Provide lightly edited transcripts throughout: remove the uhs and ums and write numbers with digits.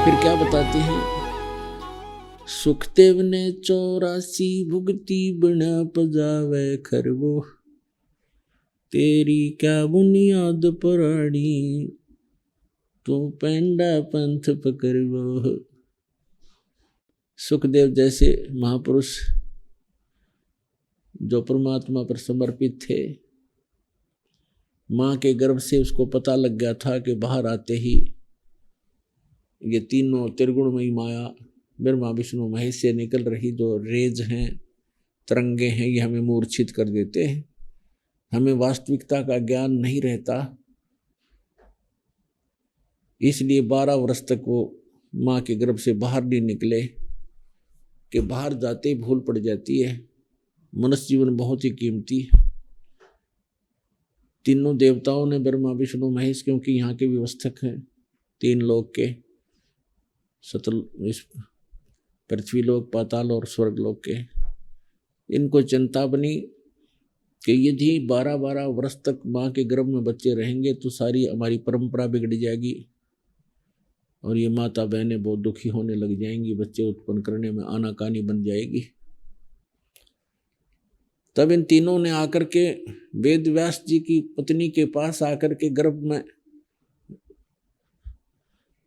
फिर क्या बताते हैं, सुखदेव ने 84 भुगती बिना पजावे खरगो, तेरी क्या बुनियाद पराणी, तू पेंडा पंथ पकड़ो। सुखदेव जैसे महापुरुष जो परमात्मा पर समर्पित थे, मां के गर्भ से उसको पता लग गया था कि बाहर आते ही ये तीनों त्रिगुणमयी माया ब्रह्मा विष्णु महेश से निकल रही जो रेज हैं, तरंगे हैं, ये हमें मूर्छित कर देते हैं। हमें वास्तविकता का ज्ञान नहीं रहता, इसलिए 12 वर्ष तक वो माँ के गर्भ से बाहर नहीं निकले कि बाहर जाते ही भूल पड़ जाती है। मनुष्य जीवन बहुत ही कीमती है। तीनों देवताओं ने ब्रह्मा विष्णु महेश, क्योंकि यहाँ के व्यवस्थक हैं 3 लोक के, इस पृथ्वी लोक, पाताल और स्वर्ग लोक के, इनको चिंता बनी कि यदि 12-12 वर्ष तक माँ के गर्भ में बच्चे रहेंगे तो सारी हमारी परंपरा बिगड़ जाएगी और ये माता बहनें बहुत दुखी होने लग जाएंगी, बच्चे उत्पन्न करने में आनाकानी बन जाएगी। तब इन तीनों ने आकर के वेद व्यास जी की पत्नी के पास आकर के गर्भ में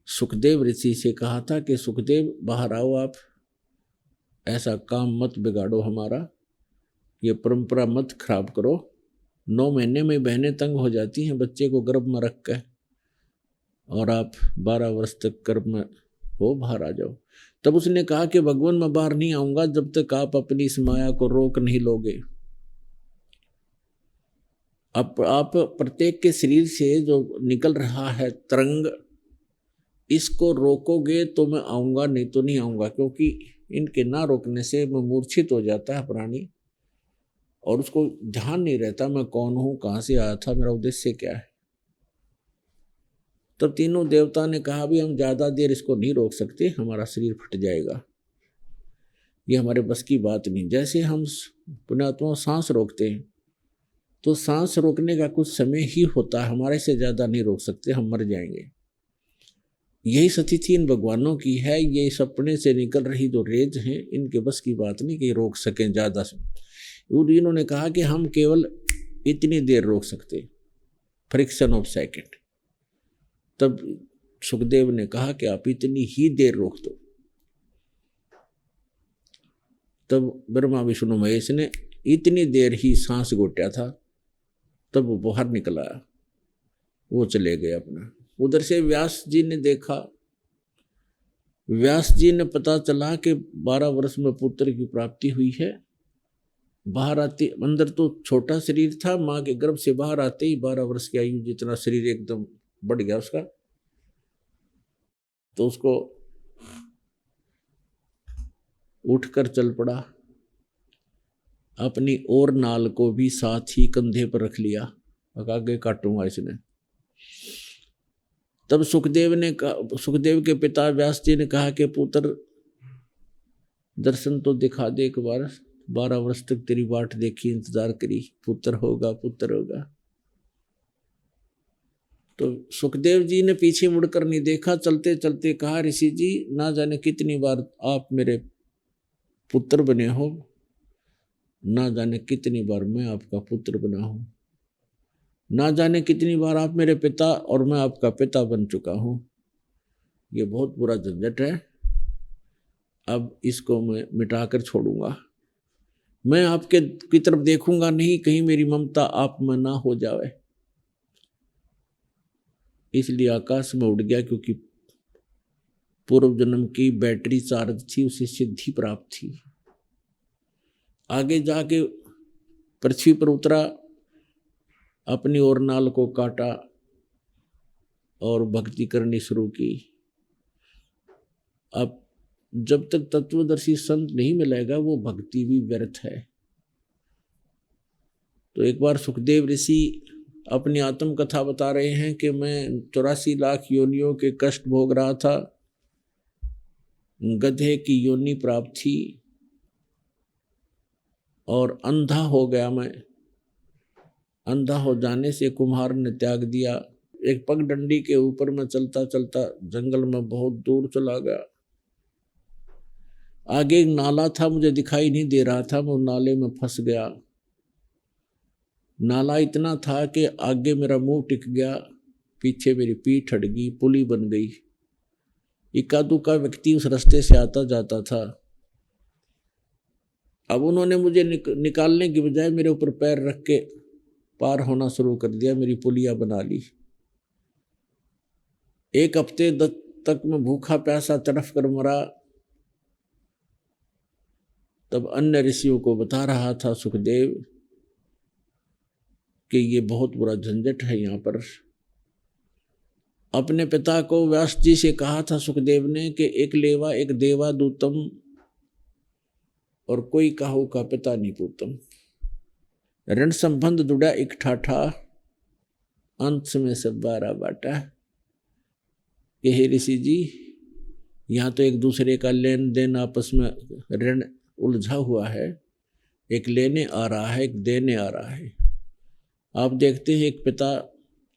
सुखदेव ऋषि से कहा था कि सुखदेव बाहर आओ, आप ऐसा काम मत बिगाड़ो हमारा, ये परंपरा मत खराब करो। 9 महीने में बहनें तंग हो जाती हैं बच्चे को गर्भ में रख कर, और आप 12 वर्ष तक गर्भ में हो, बाहर आ जाओ। तब उसने कहा कि भगवान मैं बाहर नहीं आऊंगा जब तक आप अपनी इस माया को रोक नहीं लोगे। अब आप प्रत्येक के शरीर से जो निकल रहा है तरंग, इसको रोकोगे तो मैं आऊंगा, नहीं तो नहीं आऊंगा, क्योंकि इनके ना रोकने से मैं मूर्छित हो जाता है प्राणी और उसको ध्यान नहीं रहता मैं कौन हूं, कहां से आया था, मेरा उद्देश्य क्या है। तब तीनों देवता ने कहा भी हम ज्यादा देर इसको नहीं रोक सकते, हमारा शरीर फट जाएगा, ये हमारे बस की बात नहीं। जैसे हम पुण्यात्मा सांस रोकते हैं तो सांस रोकने का कुछ समय ही होता है, हमारे से ज्यादा नहीं रोक सकते, हम मर जाएंगे। यही स्थिति इन भगवानों की है। ये सपने से निकल रही जो रेज हैं, इनके बस की बात नहीं कि रोक सकें ज्यादा से। इन्होंने कहा कि हम केवल इतनी देर रोक सकते, फ्रिक्शन ऑफ सेकेंड। तब सुखदेव ने कहा कि आप इतनी ही देर रोक दो। तब ब्रह्मा विष्णु महेश ने इतनी देर ही सांस घोटा था, तब वो बाहर निकल आया, वो चले गए अपना। उधर से व्यास जी ने देखा, व्यास जी ने पता चला कि 12 वर्ष में पुत्र की प्राप्ति हुई है। बाहर आते, अंदर तो छोटा शरीर था, माँ के गर्भ से बाहर आते ही 12 वर्ष की आयु जितना शरीर एकदम बढ़ गया उसका। तो उसको उठकर चल पड़ा, अपनी और नाल को भी साथ ही कंधे पर रख लिया, आगे काटूंगा इसने। तब सुखदेव के पिता व्यास जी ने कहा कि पुत्र दर्शन तो दिखा दे एक बार, 12 वर्ष तक तेरी बाट देखी, इंतजार करी, पुत्र होगा पुत्र होगा। तो सुखदेव जी ने पीछे मुड़कर नहीं देखा, चलते चलते कहा ऋषि जी ना जाने कितनी बार आप मेरे पुत्र बने हो, ना जाने कितनी बार मैं आपका पुत्र बना हूं, ना जाने कितनी बार आप मेरे पिता और मैं आपका पिता बन चुका हूं। ये बहुत बुरा झंझट है, अब इसको मैं मिटाकर छोड़ूंगा। मैं आपके की तरफ देखूंगा नहीं, कहीं मेरी ममता आप में ना हो जाए। इसलिए आकाश में उड़ गया, क्योंकि पूर्व जन्म की बैटरी चार्ज थी, उसे सिद्धि प्राप्त थी। आगे जाके पृथ्वी पर उतरा, अपनी ओर नाल को काटा और भक्ति करनी शुरू की। अब जब तक तत्वदर्शी संत नहीं मिलेगा वो भक्ति भी व्यर्थ है। तो एक बार सुखदेव ऋषि अपनी आत्म कथा बता रहे हैं कि मैं 84 लाख योनियों के कष्ट भोग रहा था, गधे की योनि प्राप्त थी और अंधा हो गया मैं। अंधा हो जाने से कुम्हार ने त्याग दिया, एक पगडंडी के ऊपर में चलता चलता जंगल में बहुत दूर चला गया। आगे एक नाला था, मुझे दिखाई नहीं दे रहा था, मैं नाले में फंस गया। नाला इतना था कि आगे मेरा मुंह टिक गया, पीछे मेरी पीठ हट गई, पुली बन गई। इक्का दुक्का व्यक्ति उस रास्ते से आता जाता था। अब उन्होंने मुझे निकालने की बजाय मेरे ऊपर पैर रख के पार होना शुरू कर दिया, मेरी पुलिया बना ली। 1 हफ्ते तक मैं भूखा प्यासा तड़फ कर मरा। तब अन्य ऋषियों को बता रहा था सुखदेव कि ये बहुत बुरा झंझट है यहाँ पर। अपने पिता को व्यास जी से कहा था सुखदेव ने कि एक लेवा एक देवा दूतम और कोई काहू का पिता नहीं पूतम। ऋण संबंध जुड़ा एक ठाठा, अंत में सब 12 बाटा। कि हे ऋषि जी, यहाँ तो एक दूसरे का लेन देन आपस में ऋण उलझा हुआ है। एक लेने आ रहा है, एक देने आ रहा है। आप देखते हैं एक पिता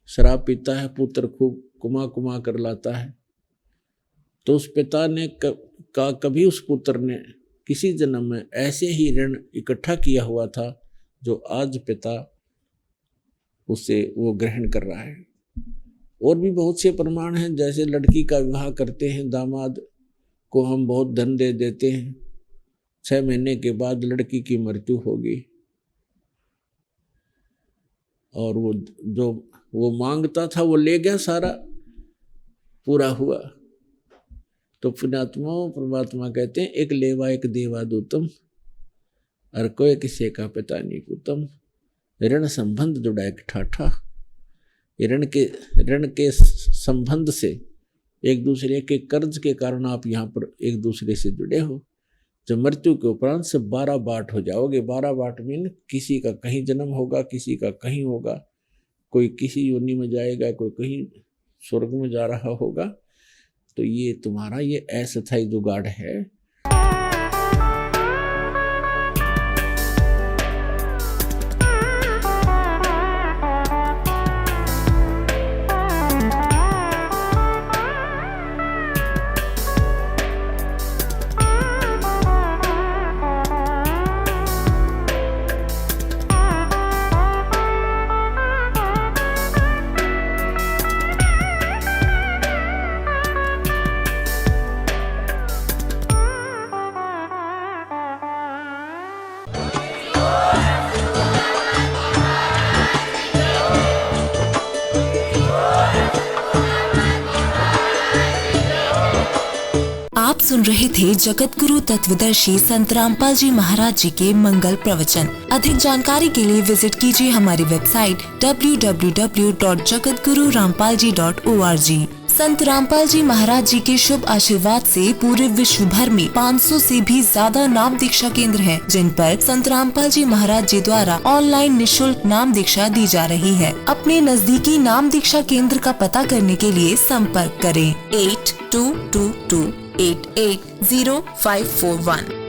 शराब पीता है, पुत्र खूब कुमा कुमा कर लाता है, तो उस पिता ने कभी उस पुत्र ने किसी जन्म में ऐसे ही ऋण इकट्ठा किया हुआ था जो आज पिता उसे वो ग्रहण कर रहा है। और भी बहुत से प्रमाण हैं, जैसे लड़की का विवाह करते हैं, दामाद को हम बहुत धन दे देते हैं, 6 महीने के बाद लड़की की मृत्यु होगी और वो जो वो मांगता था वो ले गया, सारा पूरा हुआ। तो पुण्यात्मा परमात्मा कहते हैं एक लेवा एक देवा दूतम और कोई किसी का पिता नहीं पूतम। ऋण संबंध जुड़ा एक ठाठा। ऋण के संबंध से, एक दूसरे के कर्ज के कारण आप यहाँ पर एक दूसरे से जुड़े हो। जब मृत्यु के उपरांत से 12 बाट हो जाओगे। 12 बाट मीन किसी का कहीं जन्म होगा, किसी का कहीं होगा, कोई किसी योनि में जाएगा, कोई कहीं स्वर्ग में जा रहा होगा। तो ये तुम्हारा ये अस्थायी जुगाड़ है। आप सुन रहे थे जगत गुरु तत्वदर्शी संत रामपाल जी महाराज जी के मंगल प्रवचन। अधिक जानकारी के लिए विजिट कीजिए हमारी वेबसाइट www.jagatgururampalji.org। संत रामपाल जी महाराज जी के शुभ आशीर्वाद से पूरे विश्व भर में 500 से भी ज्यादा नाम दीक्षा केंद्र हैं, जिन पर संत रामपाल जी महाराज जी द्वारा ऑनलाइन निशुल्क नाम दीक्षा दी जा रही है। अपने नजदीकी नाम दीक्षा केंद्र का पता करने के लिए संपर्क करें 8222880541।